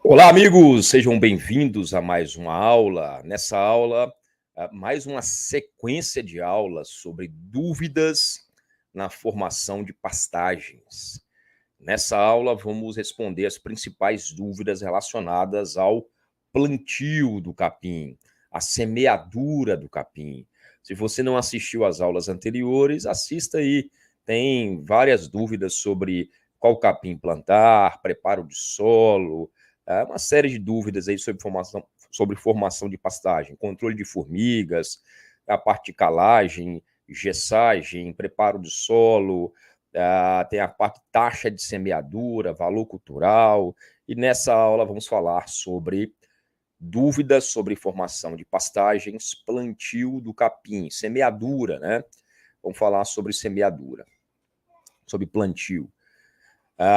Olá, amigos! Sejam bem-vindos a mais uma aula. Nessa aula, mais uma sequência de aulas sobre dúvidas na formação de pastagens. Nessa aula, vamos responder as principais dúvidas relacionadas ao plantio do capim, à semeadura do capim. Se você não assistiu às aulas anteriores, assista aí. Tem várias dúvidas sobre qual capim plantar, preparo de solo, uma série de dúvidas aí sobre formação de pastagem, controle de formigas, a parte de calagem, gessagem, preparo de solo, tem a parte taxa de semeadura, valor cultural, e nessa aula vamos falar sobre dúvidas sobre formação de pastagens, plantio do capim, semeadura, né? Vamos falar sobre semeadura, sobre plantio.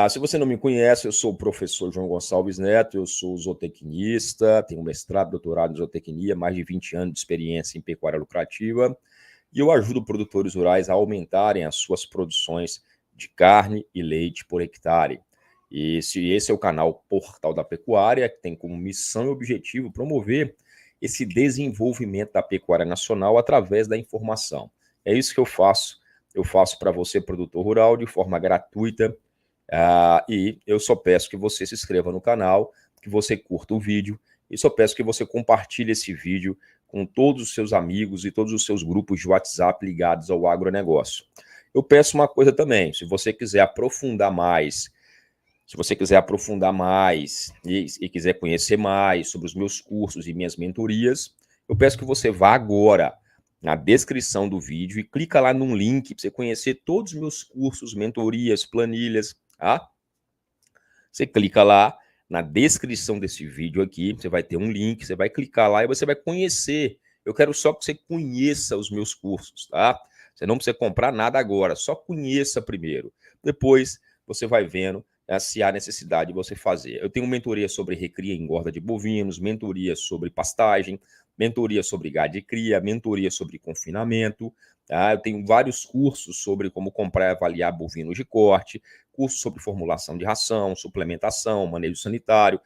Se você não me conhece, eu sou o professor João Gonçalves Neto, eu sou zootecnista, tenho mestrado, doutorado em zootecnia, mais de 20 anos de experiência em pecuária lucrativa, e eu ajudo produtores rurais a aumentarem as suas produções de carne e leite por hectare. E esse é o canal Portal da Pecuária, que tem como missão e objetivo promover esse desenvolvimento da pecuária nacional através da informação. É isso que eu faço para você, produtor rural, de forma gratuita, e eu só peço que você se inscreva no canal, que você curta o vídeo, e só peço que você compartilhe esse vídeo com todos os seus amigos e todos os seus grupos de WhatsApp ligados ao agronegócio. Eu peço uma coisa também, se você quiser aprofundar mais, e quiser conhecer mais sobre os meus cursos e minhas mentorias, eu peço que você vá agora na descrição do vídeo e clica lá num link para você conhecer todos os meus cursos, mentorias, planilhas, tá? Você clica lá na descrição desse vídeo aqui, você vai ter um link, você vai clicar lá e você vai conhecer. Eu quero só que você conheça os meus cursos, tá? Você não precisa comprar nada agora, só conheça primeiro. Depois você vai vendo se há necessidade de você fazer. Eu tenho mentoria sobre recria e engorda de bovinos, mentoria sobre pastagem, mentoria sobre gado e cria, mentoria sobre confinamento, tá? Eu tenho vários cursos sobre como comprar e avaliar bovinos de corte, curso sobre formulação de ração, suplementação, manejo sanitário,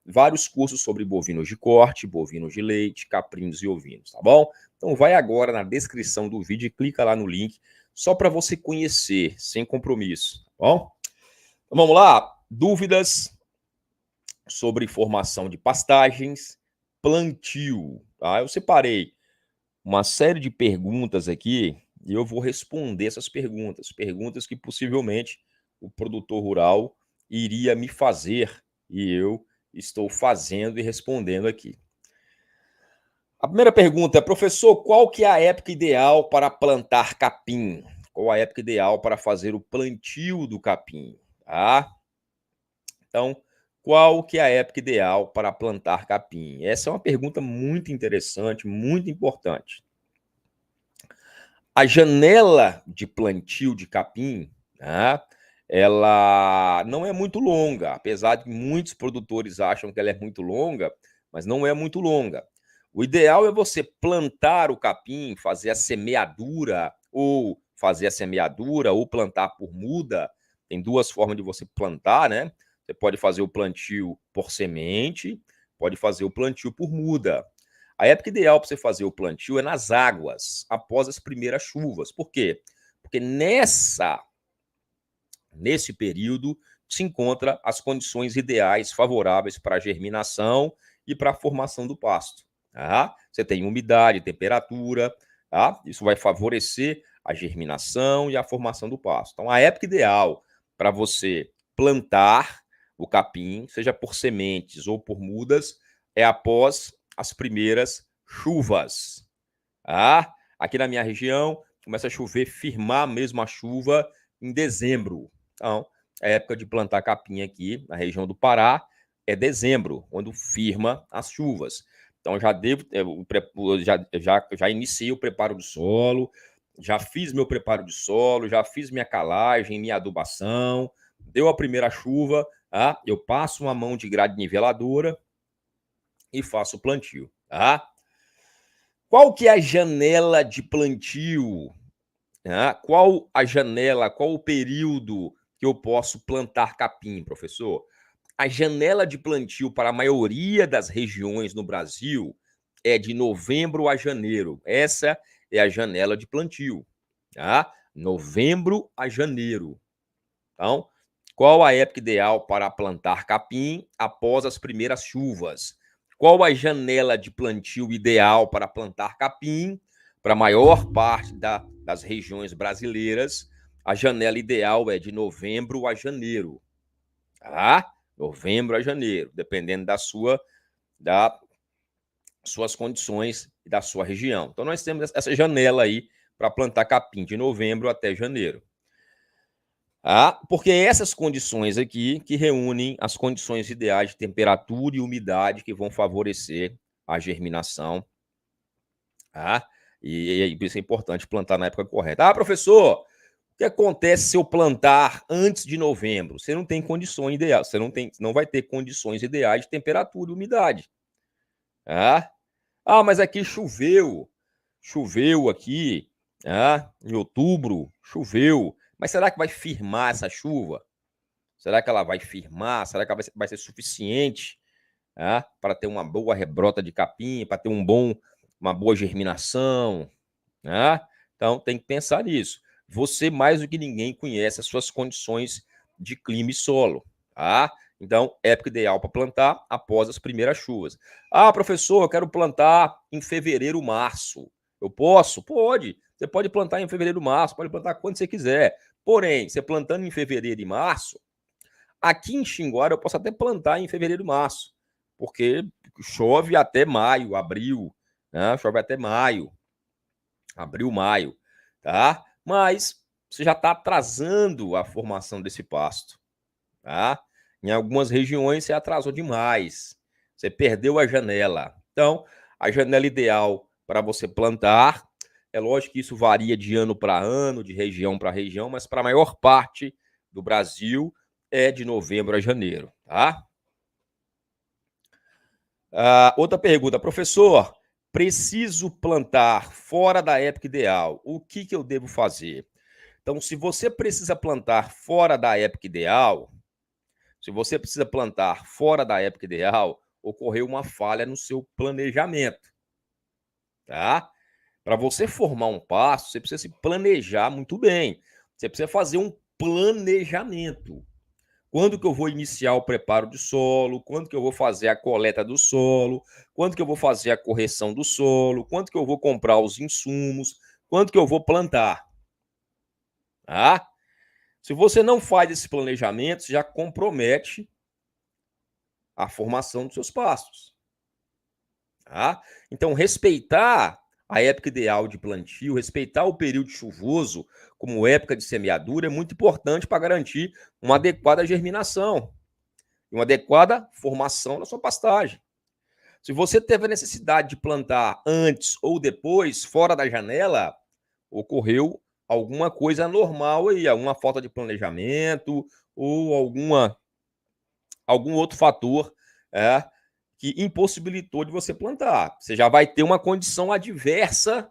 vários cursos sobre bovinos de corte, bovinos de leite, caprinos e ovinos, tá bom? Então vai agora na descrição do vídeo e clica lá no link, só para você conhecer, sem compromisso, tá bom? Então vamos lá, dúvidas sobre formação de pastagens, plantio, tá? Eu separei uma série de perguntas aqui e eu vou responder essas perguntas que possivelmente o produtor rural iria me fazer e eu estou fazendo e respondendo aqui. A primeira pergunta é, professor, qual que é a época ideal para plantar capim? Qual a época ideal para fazer o plantio do capim? Tá? Então, qual que é a época ideal para plantar capim? Essa é uma pergunta muito interessante, muito importante. A janela de plantio de capim, né, ela não é muito longa, apesar de muitos produtores acham que ela é muito longa, mas não é muito longa. O ideal é você plantar o capim, fazer a semeadura, ou plantar por muda. Tem duas formas de você plantar, né? Você pode fazer o plantio por semente, pode fazer o plantio por muda. A época ideal para você fazer o plantio é nas águas, após as primeiras chuvas. Por quê? Porque nesse período se encontra as condições ideais favoráveis para a germinação e para a formação do pasto. Tá? Você tem umidade, temperatura, tá? Isso vai favorecer a germinação e a formação do pasto. Então, a época ideal para você plantar o capim, seja por sementes ou por mudas, é após as primeiras chuvas. Aqui na minha região, começa a chover, firmar mesmo a chuva em dezembro. Então, a época de plantar capim aqui na região do Pará é dezembro, quando firma as chuvas. Então, já iniciei o preparo do solo, já fiz meu preparo de solo, já fiz minha calagem, minha adubação, deu a primeira chuva, eu passo uma mão de grade niveladora e faço o plantio, tá? Qual que é a janela de plantio? Qual a janela, qual o período que eu posso plantar capim, professor? A janela de plantio para a maioria das regiões no Brasil é de novembro a janeiro. Essa é a janela de plantio, tá? Novembro a janeiro. Então, qual a época ideal para plantar capim após as primeiras chuvas? Qual a janela de plantio ideal para plantar capim para a maior parte das regiões brasileiras? A janela ideal é de novembro a janeiro, tá? Novembro a janeiro, dependendo das suas condições e da sua região. Então, nós temos essa janela aí para plantar capim de novembro até janeiro. Porque essas condições aqui que reúnem as condições ideais de temperatura e umidade que vão favorecer a germinação. E isso é importante plantar na época correta. Professor, o que acontece se eu plantar antes de novembro? Você não tem condições ideais, você não vai ter condições ideais de temperatura e umidade. Mas aqui choveu aqui, em outubro, choveu. Mas será que vai firmar essa chuva? Será que ela vai firmar? Será que ela vai ser suficiente para ter uma boa rebrota de capim, para ter uma boa germinação? Então, tem que pensar nisso. Você, mais do que ninguém, conhece as suas condições de clima e solo. Então, época ideal para plantar após as primeiras chuvas. Professor, eu quero plantar em fevereiro, março. Eu posso? Pode. Você pode plantar em fevereiro, março, pode plantar quando você quiser. Porém, você plantando em fevereiro e março, aqui em Xinguara eu posso até plantar em fevereiro e março, porque chove até maio, abril, chove até maio, abril, maio, tá? Mas você já está atrasando a formação desse pasto, tá? Em algumas regiões você atrasou demais, você perdeu a janela. Então, a janela ideal para você plantar, é lógico que isso varia de ano para ano, de região para região, mas para a maior parte do Brasil é de novembro a janeiro, tá? Outra pergunta, professor, preciso plantar fora da época ideal, o que eu devo fazer? Então, se você precisa plantar fora da época ideal, ocorreu uma falha no seu planejamento, tá? Para você formar um pasto, você precisa se planejar muito bem. Você precisa fazer um planejamento. Quando que eu vou iniciar o preparo do solo? Quando que eu vou fazer a coleta do solo? Quando que eu vou fazer a correção do solo? Quando que eu vou comprar os insumos? Quando que eu vou plantar? Se você não faz esse planejamento, você já compromete a formação dos seus pastos. Então, respeitar a época ideal de plantio, respeitar o período chuvoso como época de semeadura é muito importante para garantir uma adequada germinação e uma adequada formação da sua pastagem. Se você teve a necessidade de plantar antes ou depois, fora da janela, ocorreu alguma coisa anormal aí, alguma falta de planejamento ou algum outro fator que impossibilitou de você plantar. Você já vai ter uma condição adversa,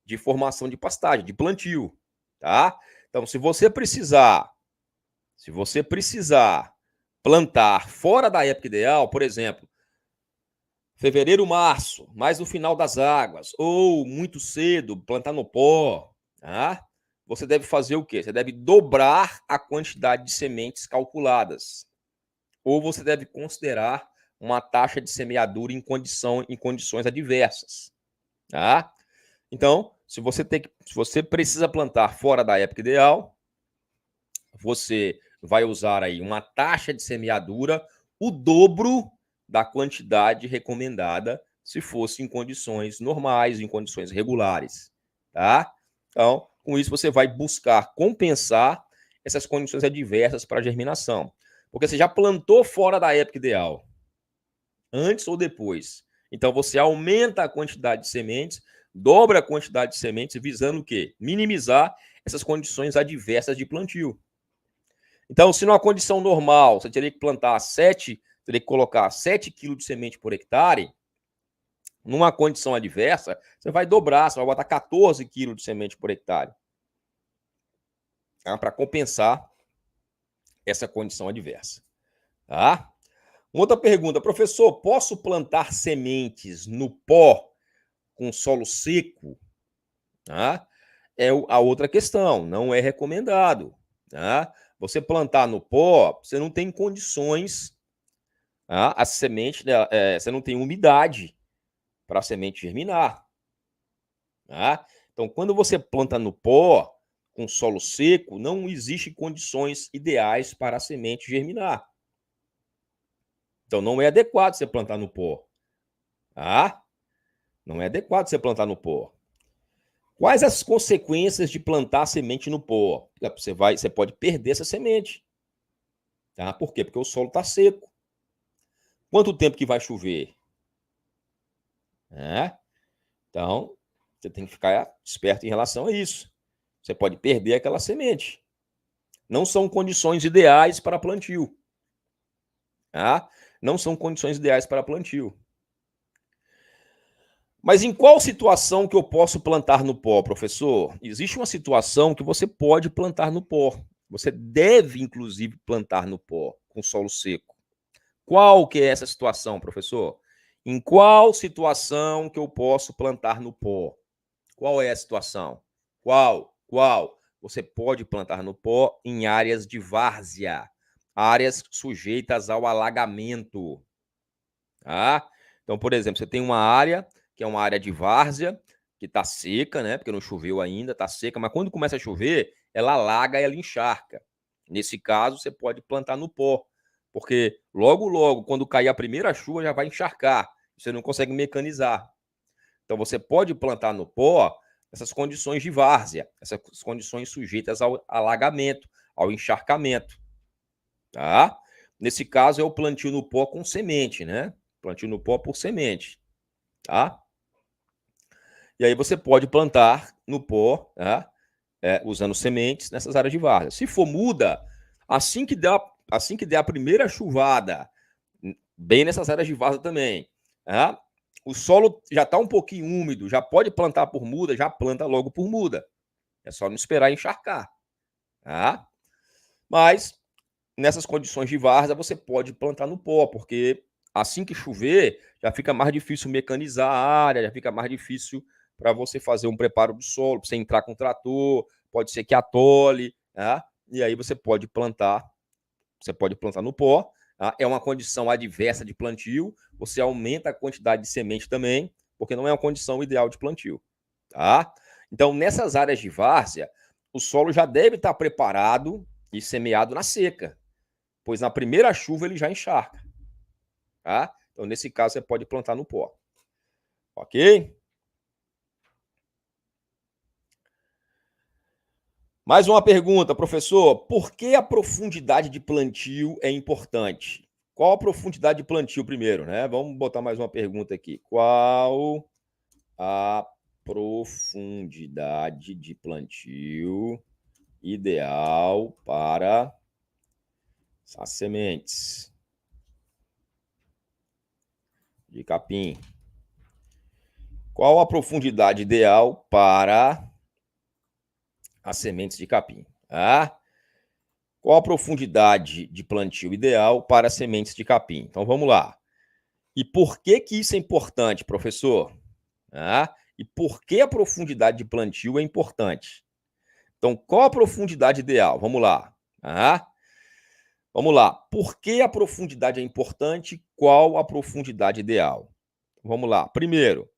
de formação de pastagem, de plantio, tá? Então, se você precisar plantar fora da época ideal, por exemplo, fevereiro, março, mais no final das águas, ou muito cedo, plantar no pó, você deve fazer o quê? Você deve dobrar a quantidade de sementes calculadas. Ou você deve considerar uma taxa de semeadura em condições adversas. Então, se você precisa plantar fora da época ideal, você vai usar aí uma taxa de semeadura o dobro da quantidade recomendada se fosse em condições normais, em condições regulares, tá? Então, com isso você vai buscar compensar essas condições adversas para a germinação. Porque você já plantou fora da época ideal, antes ou depois. Então, você aumenta a quantidade de sementes, dobra a quantidade de sementes, visando o quê? Minimizar essas condições adversas de plantio. Então, se numa condição normal, você teria que colocar 7 kg de semente por hectare, numa condição adversa, você vai dobrar, você vai botar 14 kg de semente por hectare. Para compensar essa condição adversa. Tá? Outra pergunta, professor, posso plantar sementes no pó com solo seco? Tá? É a outra questão, não é recomendado. Tá? Você plantar no pó, você não tem condições, tá? A semente, você não tem umidade para a semente germinar. Tá? Então, quando você planta no pó, com solo seco, não existem condições ideais para a semente germinar. Então, não é adequado você plantar no pó. Tá? Não é adequado você plantar no pó. Quais as consequências de plantar semente no pó? Você pode perder essa semente. Tá? Por quê? Porque o solo está seco. Quanto tempo que vai chover? Então, você tem que ficar esperto em relação a isso. Você pode perder aquela semente. Não são condições ideais para plantio. Tá? Não são condições ideais para plantio. Mas em qual situação que eu posso plantar no pó, professor? Existe uma situação que você pode plantar no pó. Você deve, inclusive, plantar no pó, com solo seco. Qual que é essa situação, professor? Em qual situação que eu posso plantar no pó? Qual é a situação? Qual? Você pode plantar no pó em áreas de várzea, áreas sujeitas ao alagamento. Tá? Então, por exemplo, você tem uma área que é uma área de várzea, que está seca, né? Porque não choveu ainda, está seca, mas quando começa a chover, ela alaga e ela encharca. Nesse caso, você pode plantar no pó, porque logo, quando cair a primeira chuva, já vai encharcar. Você não consegue mecanizar. Então, você pode plantar no pó essas condições de várzea, essas condições sujeitas ao alagamento, ao encharcamento. Tá? Nesse caso, é o plantio no pó com semente, né? Plantio no pó por semente. Tá? E aí você pode plantar no pó, tá? Usando sementes nessas áreas de várzea. Se for muda, assim que der a primeira chuvada, bem nessas áreas de várzea também, tá? O solo já está um pouquinho úmido, já pode plantar por muda, já planta logo por muda. É só não esperar encharcar. Tá? Mas nessas condições de várzea, você pode plantar no pó, porque assim que chover, já fica mais difícil mecanizar a área, já fica mais difícil para você fazer um preparo do solo, para você entrar com o trator, pode ser que atole, tá? E aí você pode plantar no pó, tá? É uma condição adversa de plantio, você aumenta a quantidade de semente também, porque não é uma condição ideal de plantio, tá? Então, nessas áreas de várzea, o solo já deve estar preparado e semeado na seca, pois na primeira chuva ele já encharca. Tá? Então, nesse caso, você pode plantar no pó. Ok? Mais uma pergunta, professor. Por que a profundidade de plantio é importante? Qual a profundidade de plantio primeiro, né? Vamos botar mais uma pergunta aqui. Qual a profundidade de plantio ideal para as sementes de capim? Qual a profundidade ideal para as sementes de capim? Qual a profundidade de plantio ideal para sementes de capim? Então vamos lá. E por que isso é importante, professor? E por que a profundidade de plantio é importante? Então, qual a profundidade ideal? Vamos lá. Vamos lá. Por que a profundidade é importante? Qual a profundidade ideal? Vamos lá. Primeiro,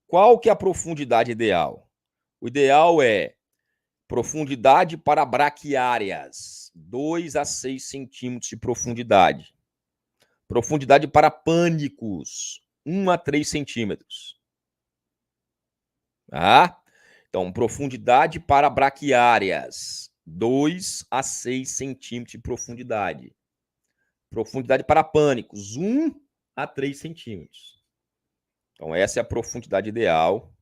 qual que é a profundidade ideal? O ideal é profundidade para braquiárias, 2 a 6 centímetros de profundidade. Profundidade para pânicos, 1 a 3 centímetros. Tá? Então, profundidade para braquiárias, 2 a 6 centímetros de profundidade. Profundidade para pânicos, 1 a 3 centímetros. Então, essa é a profundidade ideal.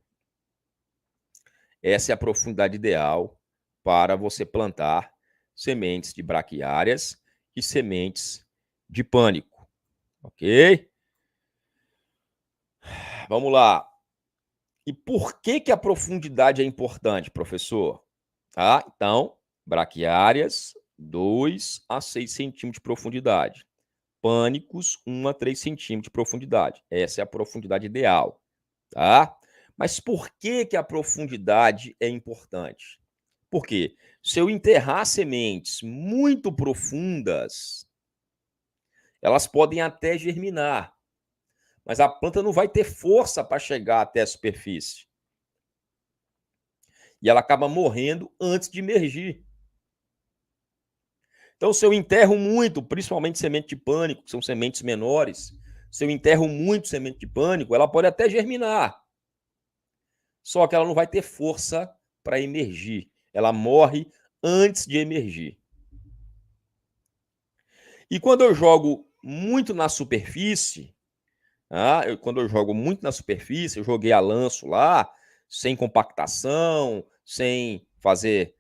Essa é a profundidade ideal para você plantar sementes de braquiárias e sementes de pânico. Ok? Vamos lá. E por que a profundidade é importante, professor? Então, braquiárias, 2 a 6 centímetros de profundidade. Pânicos, 1 a 3 centímetros de profundidade. Essa é a profundidade ideal, tá? Mas por que que a profundidade é importante? Porque se eu enterrar sementes muito profundas, elas podem até germinar, mas a planta não vai ter força para chegar até a superfície. E ela acaba morrendo antes de emergir. Então, se eu enterro muito, principalmente semente de pânico, que são sementes menores, se eu enterro muito semente de pânico, ela pode até germinar. Só que ela não vai ter força para emergir. Ela morre antes de emergir. E quando eu jogo muito na superfície, quando eu jogo muito na superfície, eu joguei a lanço lá, sem compactação, sem fazer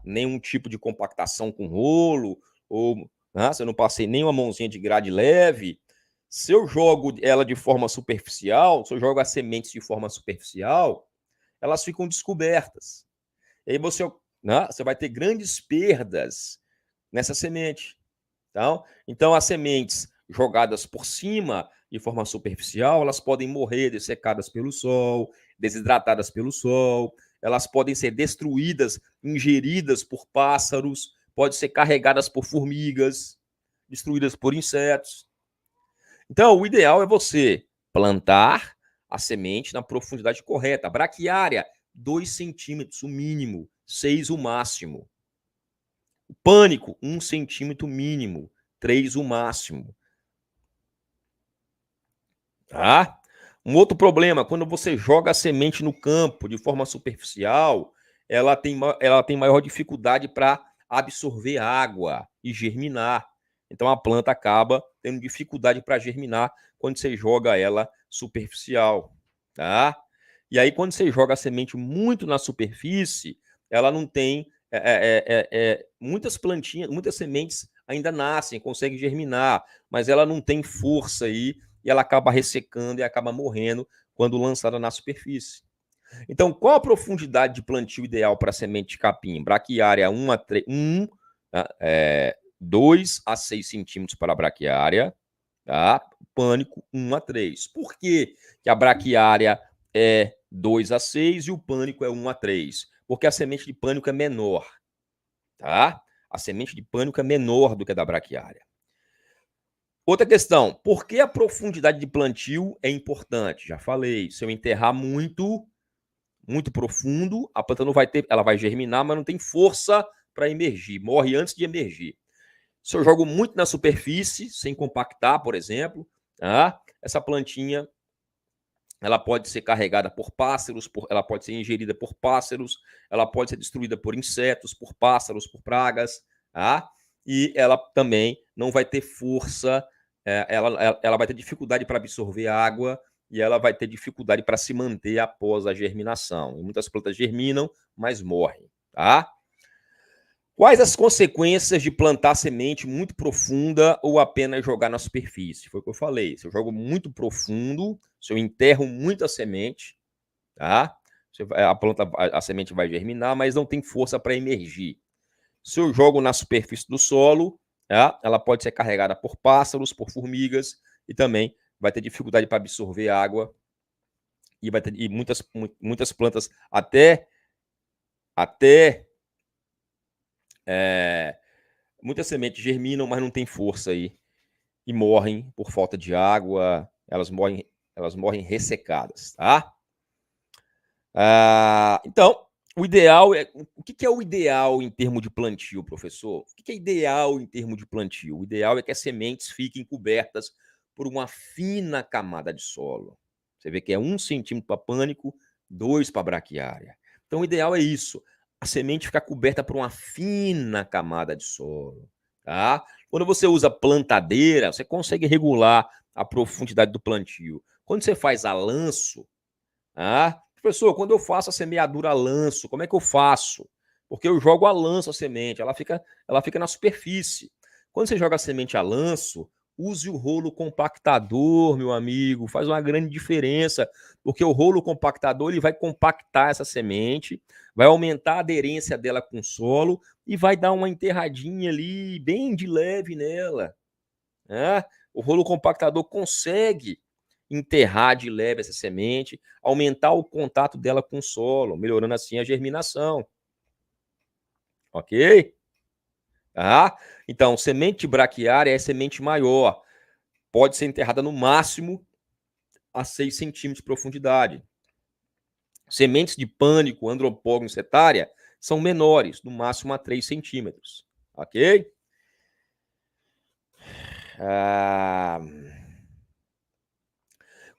nenhum tipo de compactação com rolo, ou se eu não passei nenhuma mãozinha de grade leve, se eu jogo ela de forma superficial, se eu jogo as sementes de forma superficial, elas ficam descobertas. E aí você vai ter grandes perdas nessa semente. Então, as sementes jogadas por cima, de forma superficial, elas podem morrer dessecadas pelo sol, desidratadas pelo sol, elas podem ser destruídas, ingeridas por pássaros, podem ser carregadas por formigas, destruídas por insetos. Então, o ideal é você plantar a semente na profundidade correta. Braquiária, 2 centímetros o mínimo, 6 o máximo. O pânico, 1 centímetro mínimo, 3 o máximo. Tá? Um outro problema, quando você joga a semente no campo de forma superficial, ela tem maior dificuldade para absorver água e germinar. Então a planta acaba tendo dificuldade para germinar quando você joga ela superficial, tá? E aí quando você joga a semente muito na superfície, ela não tem muitas plantinhas, muitas sementes ainda nascem, conseguem germinar, mas ela não tem força aí e ela acaba ressecando e acaba morrendo quando lançada na superfície. Então, qual a profundidade de plantio ideal para semente de capim? Braquiária 2 a 6 centímetros para a braquiária, tá? Pânico 1 a 3. Por que a braquiária é 2 a 6 e o pânico é 1 a 3? Porque a semente de pânico é menor, tá? A semente de pânico é menor do que a da braquiária. Outra questão, por que a profundidade de plantio é importante? Já falei, se eu enterrar muito profundo, a planta não vai ter, ela vai germinar, mas não tem força para emergir, morre antes de emergir. Se eu jogo muito na superfície, sem compactar, por exemplo, essa plantinha ela pode ser carregada por pássaros, ela pode ser ingerida por pássaros, ela pode ser destruída por insetos, por pássaros, por pragas, e ela também não vai ter força, ela vai ter dificuldade para absorver água e ela vai ter dificuldade para se manter após a germinação. E muitas plantas germinam, mas morrem, tá? Quais as consequências de plantar semente muito profunda ou apenas jogar na superfície? Foi o que eu falei. Se eu jogo muito profundo, se eu enterro muita semente, tá? A semente vai germinar, mas não tem força para emergir. Se eu jogo na superfície do solo, ela pode ser carregada por pássaros, por formigas e também vai ter dificuldade para absorver água e muitas plantas muitas sementes germinam, mas não tem força aí e morrem por falta de água, elas morrem ressecadas, tá? Então, o ideal é... O que é o ideal em termos de plantio, professor? O que é ideal em termos de plantio? O ideal é que as sementes fiquem cobertas por uma fina camada de solo. Você vê que é 1 centímetro para pânico, 2 para braquiária. Então, o ideal é isso. A semente ficar coberta por uma fina camada de solo, tá? Quando você usa plantadeira, você consegue regular a profundidade do plantio. Quando você faz a lanço, professor, quando eu faço a semeadura a lanço, como é que eu faço? Porque eu jogo a lanço a semente, ela fica na superfície. Quando você joga a semente a lanço, use o rolo compactador, meu amigo, faz uma grande diferença, porque o rolo compactador ele vai compactar essa semente, vai aumentar a aderência dela com o solo e vai dar uma enterradinha ali, bem de leve nela, né? O rolo compactador consegue enterrar de leve essa semente, aumentar o contato dela com o solo, melhorando assim a germinação. Ok? Tá? Então, semente braquiária é semente maior. Pode ser enterrada no máximo a 6 centímetros de profundidade. Sementes de pânico, andropógno, setária, são menores, no máximo a 3 centímetros. Ok?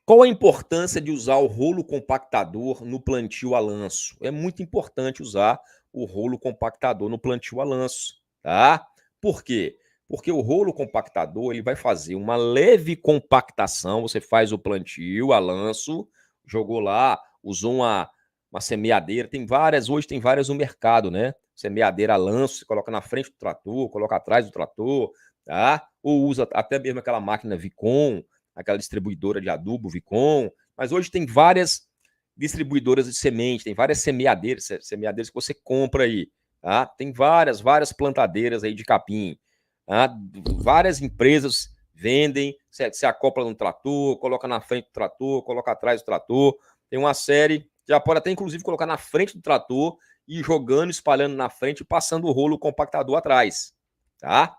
Qual a importância de usar o rolo compactador no plantio a lanço? É muito importante usar o rolo compactador no plantio a lanço, tá? Por quê? Porque o rolo compactador ele vai fazer uma leve compactação. Você faz o plantio a lanço, jogou lá, usou uma semeadeira. Hoje tem várias no mercado, né? Semeadeira a lanço, você coloca na frente do trator, coloca atrás do trator, tá? Ou usa até mesmo aquela máquina Vicon, aquela distribuidora de adubo, Vicon, mas hoje tem várias distribuidoras de semente, tem várias semeadeiras que você compra aí, tá? Tem várias plantadeiras aí de capim, tá? Várias empresas vendem, se acopla no trator, coloca na frente do trator, coloca atrás do trator, tem uma série, já pode até inclusive colocar na frente do trator e jogando, espalhando na frente e passando o rolo compactador atrás, tá?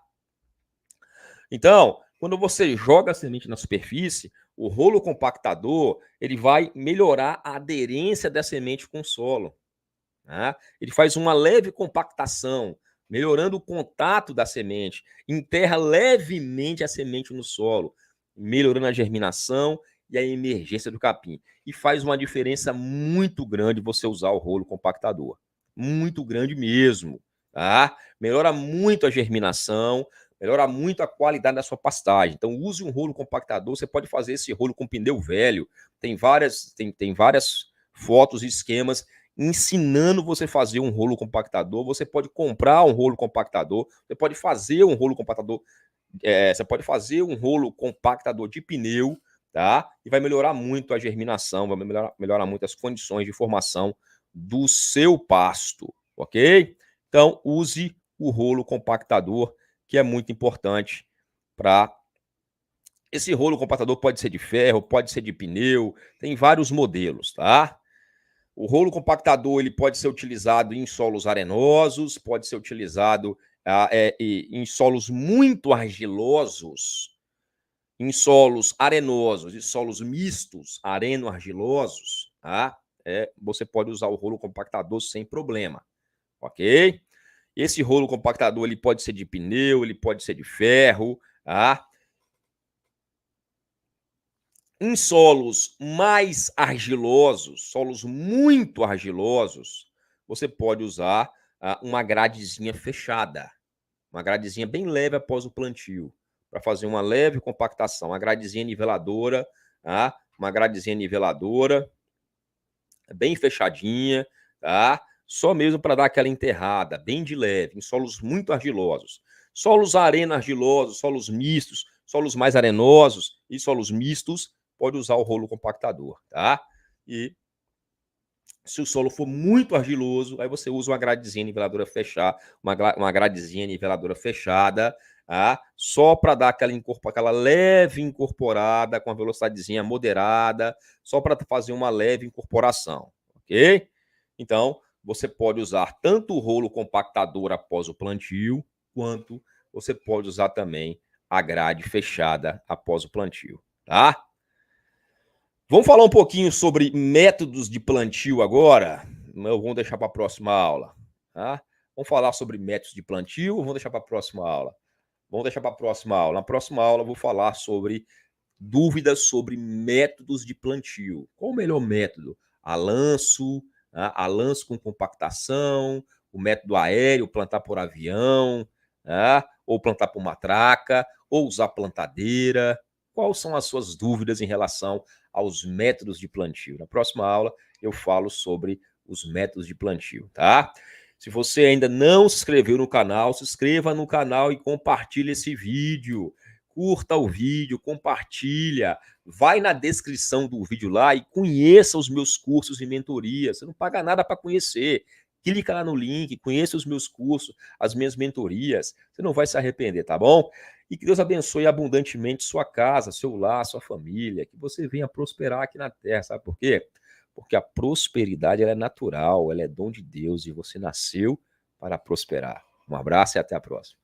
Então, quando você joga a semente na superfície, o rolo compactador ele vai melhorar a aderência da semente com o solo. Né? Ele faz uma leve compactação, melhorando o contato da semente, enterra levemente a semente no solo, melhorando a germinação e a emergência do capim. E faz uma diferença muito grande você usar o rolo compactador. Muito grande mesmo. Tá? Melhora muito a germinação, melhora muito a qualidade da sua pastagem. Então, use um rolo compactador. Você pode fazer esse rolo com pneu velho. Tem várias fotos e esquemas ensinando você a fazer um rolo compactador. Você pode comprar um rolo compactador. Você pode fazer um rolo compactador. Você pode fazer um rolo compactador de pneu, tá? E vai melhorar muito a germinação, vai melhorar muito as condições de formação do seu pasto, ok? Então, use o rolo compactador, que é muito importante para. Esse rolo compactador pode ser de ferro, pode ser de pneu, tem vários modelos, tá? O rolo compactador ele pode ser utilizado em solos arenosos, pode ser utilizado em solos muito argilosos, em solos arenosos e solos mistos, areno-argilosos, tá? Você pode usar o rolo compactador sem problema, ok? Esse rolo compactador ele pode ser de pneu, ele pode ser de ferro, tá? Em solos mais argilosos, solos muito argilosos, você pode usar uma gradezinha fechada, uma gradezinha bem leve após o plantio, para fazer uma leve compactação, uma gradezinha niveladora, tá? Uma gradezinha niveladora, bem fechadinha, tá? Só mesmo para dar aquela enterrada, bem de leve, em solos muito argilosos. Solos areno-argilosos, solos mistos, solos mais arenosos e solos mistos, pode usar o rolo compactador, tá? E se o solo for muito argiloso, aí você usa uma gradezinha niveladora uma gradezinha niveladora fechada, tá? Só para dar aquela leve incorporada com a velocidadezinha moderada, só para fazer uma leve incorporação, ok? Então, você pode usar tanto o rolo compactador após o plantio, quanto você pode usar também a grade fechada após o plantio, tá? Vamos falar um pouquinho sobre métodos de plantio agora. Vamos deixar para a próxima aula. Tá? Vamos falar sobre métodos de plantio ou vamos deixar para a próxima aula? Vamos deixar para a próxima aula. Na próxima aula eu vou falar sobre dúvidas sobre métodos de plantio. Qual o melhor método? A lanço, tá? A lanço com compactação, o método aéreo, plantar por avião, tá? Ou plantar por matraca, ou usar plantadeira. Quais são as suas dúvidas em relação aos métodos de plantio? Na próxima aula eu falo sobre os métodos de plantio, tá? Se você ainda não se inscreveu no canal, se inscreva no canal e compartilhe esse vídeo. curta o vídeo, compartilha, vai na descrição do vídeo lá e conheça os meus cursos e mentorias. Você não paga nada para conhecer. Clica lá no link, conheça os meus cursos, as minhas mentorias. Você não vai se arrepender, tá bom? E que Deus abençoe abundantemente sua casa, seu lar, sua família, que você venha prosperar aqui na terra, sabe por quê? Porque a prosperidade ela é natural, ela é dom de Deus e você nasceu para prosperar. Um abraço e até a próxima.